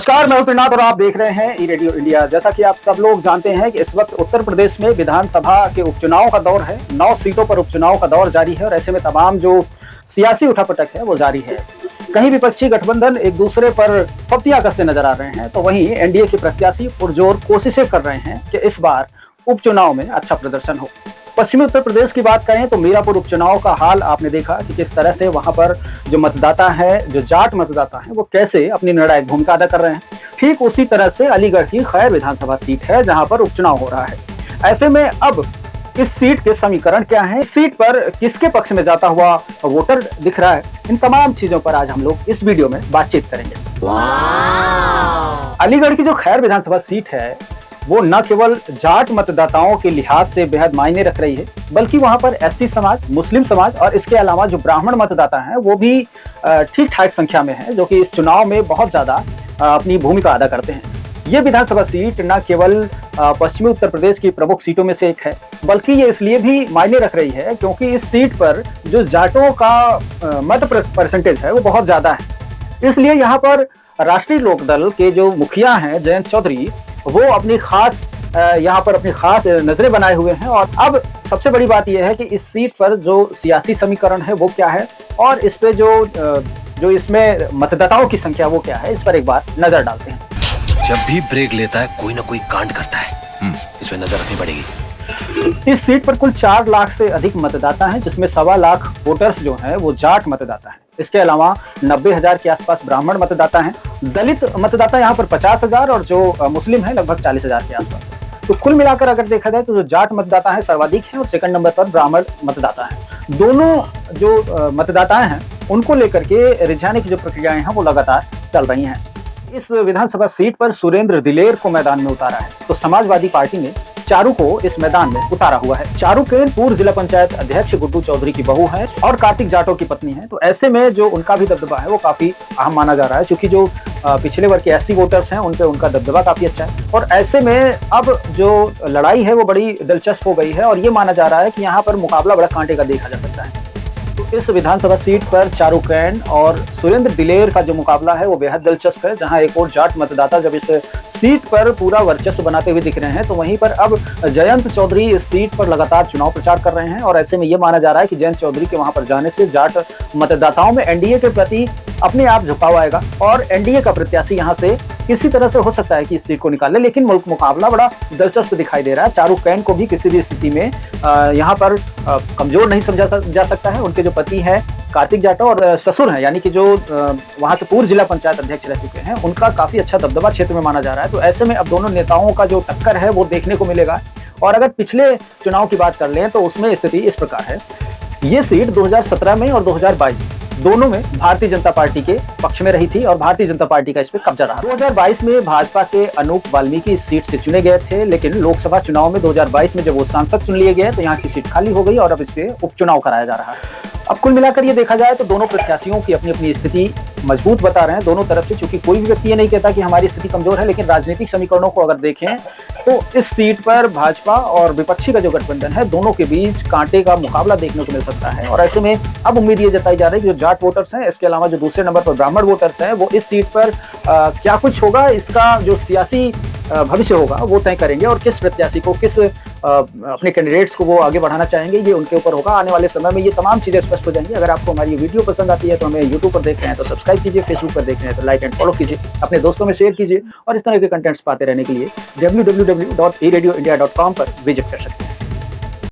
नमस्कार, मैं त्रिनाथ और आप देख रहे हैं ई रेडियो इंडिया। जैसा कि आप सब लोग जानते हैं कि इस वक्त उत्तर प्रदेश में विधानसभा के उपचुनाव का दौर है। 9 सीटों पर उपचुनाव का दौर जारी है और ऐसे में तमाम जो सियासी उठापटक है वो जारी है। कहीं विपक्षी गठबंधन एक दूसरे पर पत्तियां कसते नजर आ रहे हैं, तो वहीं एनडीए के प्रत्याशी पुरजोर कोशिशें कर रहे हैं कि इस बार उपचुनाव में अच्छा प्रदर्शन हो। पश्चिमी उत्तर प्रदेश की बात करें तो मीरापुर उपचुनाव का हाल आपने देखा कि किस तरह से वहां पर जो मतदाता है, जो जाट मतदाता है, वो कैसे अपनी निर्णायक भूमिका अदा कर रहे हैं। ठीक उसी तरह से अलीगढ़ की खैर विधानसभा सीट है जहां पर उपचुनाव हो रहा है। ऐसे में अब इस सीट के समीकरण क्या है, इस सीट पर किसके पक्ष में जाता हुआ वोटर दिख रहा है, इन तमाम चीजों पर आज हम लोग इस वीडियो में बातचीत करेंगे। अलीगढ़ की जो खैर विधानसभा सीट है वो न केवल जाट मतदाताओं के लिहाज से बेहद मायने रख रही है, बल्कि वहां पर एससी समाज, मुस्लिम समाज और इसके अलावा जो ब्राह्मण मतदाता हैं वो भी ठीक ठाक संख्या में है, जो कि इस चुनाव में बहुत ज्यादा अपनी भूमिका अदा करते हैं। ये विधानसभा सीट न केवल पश्चिमी उत्तर प्रदेश की प्रमुख सीटों में से एक है, बल्कि ये इसलिए भी मायने रख रही है क्योंकि इस सीट पर जो जाटों का मत परसेंटेज है वो बहुत ज्यादा है। इसलिए यहाँ पर राष्ट्रीय लोकदल के जो मुखिया हैं जयंत चौधरी, वो अपनी खास यहाँ पर अपनी खास नजरें बनाए हुए हैं। और अब सबसे बड़ी बात यह है कि इस सीट पर जो सियासी समीकरण है वो क्या है और इस पे जो इसमें मतदाताओं की संख्या वो क्या है, इस पर एक बार नजर डालते हैं। जब भी ब्रेक लेता है कोई ना कोई कांड करता है, इस पे नजर रखनी पड़ेगी। इस सीट पर कुल 4 लाख से अधिक मतदाता हैं, जिसमें 1.25 लाख वोटर्स जो हैं वो जाट मतदाता हैं। इसके अलावा 90,000 के आसपास ब्राह्मण मतदाता हैं। दलित मतदाता यहाँ पर 50,000 और जो मुस्लिम है लगभग 40,000 के आसपास। तो कुल मिलाकर अगर देखा जाए तो जो जाट मतदाता है सर्वाधिक है और सेकंड नंबर पर ब्राह्मण मतदाता है। दोनों जो मतदाताएं हैं उनको लेकर के रिझाने की जो प्रक्रियाएं हैं वो लगातार चल रही हैं। इस विधानसभा सीट पर सुरेंद्र दिलेर को मैदान में उतारा है, तो समाजवादी पार्टी ने चारू को इस मैदान में उतारा हुआ है। चारू केन पूर्व जिला पंचायत अध्यक्ष गुड्डू चौधरी की बहू है और कार्तिक जाटों की पत्नी है। तो ऐसे में जो उनका भी दबदबा है वो काफी अहम माना जा रहा है, क्योंकि जो पिछले वर्ग के एससी वोटर्स हैं उन पे उनका दबदबा काफी अच्छा है। और ऐसे में अब जो लड़ाई है वो बड़ी दिलचस्प हो गई है और ये माना जा रहा है कि यहाँ पर मुकाबला बड़ा कांटे का देखा जा सकता है। तो इस विधानसभा सीट पर चारू कैन और सुरेंद्र दिलेर का जो मुकाबला है वो बेहद दिलचस्प है। जहां एक और जाट मतदाता जब इस सीट पर पूरा वर्चस्व बनाते हुए दिख रहे हैं, तो वहीं पर अब जयंत चौधरी इस सीट पर लगातार चुनाव प्रचार कर रहे हैं। और ऐसे में ये माना जा रहा है कि जयंत चौधरी के वहां पर जाने से जाट मतदाताओं में एनडीए के प्रति अपने आप झुकाव आएगा और एनडीए का प्रत्याशी यहाँ से किसी तरह से हो सकता है कि इस सीट को निकाले। लेकिन मुकाबला बड़ा दिलचस्प दिखाई दे रहा है। चारू कैन को भी किसी भी स्थिति में यहाँ पर कमजोर नहीं समझा जा सकता है। उनके जो पति है कार्तिक जाटव और ससुर हैं, यानी कि जो वहां से पूर्व जिला पंचायत अध्यक्ष रह चुके हैं, उनका काफी अच्छा दबदबा क्षेत्र में माना जा रहा है। तो ऐसे में अब दोनों नेताओं का जो टक्कर है वो देखने को मिलेगा। और अगर पिछले चुनाव की बात कर लें तो उसमें स्थिति इस प्रकार है। ये सीट 2017 में और 2022 दोनों में भारतीय जनता पार्टी के पक्ष में रही थी और भारतीय जनता पार्टी का इस पे कब्जा रहा। 2022 में भाजपा के अनूप वाल्मीकि इस सीट से चुने गए थे, लेकिन लोकसभा चुनाव में 2022 में जब वो सांसद चुन लिए गए तो यहाँ की सीट खाली हो गई और अब इस पे उपचुनाव कराया जा रहा है। अब कुल मिलाकर ये देखा जाए तो दोनों प्रत्याशियों की अपनी अपनी स्थिति मजबूत बता रहे हैं दोनों तरफ से, क्योंकि कोई भी व्यक्ति ये नहीं कहता कि हमारी स्थिति कमजोर है। लेकिन राजनीतिक समीकरणों को अगर देखें तो इस सीट पर भाजपा और विपक्षी का जो गठबंधन है, दोनों के बीच कांटे का मुकाबला देखने को मिल सकता है। और ऐसे में अब उम्मीद ये जताई जा रही है कि जो जाट वोटर्स हैं, इसके अलावा जो दूसरे नंबर पर ब्राह्मण वोटर्स हैं, वो इस सीट पर क्या कुछ होगा, इसका जो सियासी भविष्य होगा वो तय करेंगे और किस प्रत्याशी को, किस अपने कैंडिडेट्स को वो आगे बढ़ाना चाहेंगे, ये उनके ऊपर होगा। आने वाले समय में ये तमाम चीजें स्पष्ट हो जाएंगी। अगर आपको हमारी ये वीडियो पसंद आती है तो हमें यूट्यूब पर देख रहे हैं तो सब्सक्राइब कीजिए, फेसबुक पर देख रहे हैं तो लाइक एंड फॉलो कीजिए, अपने दोस्तों में शेयर कीजिए और इस तरह के कंटेंट्स पाते रहने के लिए www.eradioindia.com पर विजिट कर सकते हैं।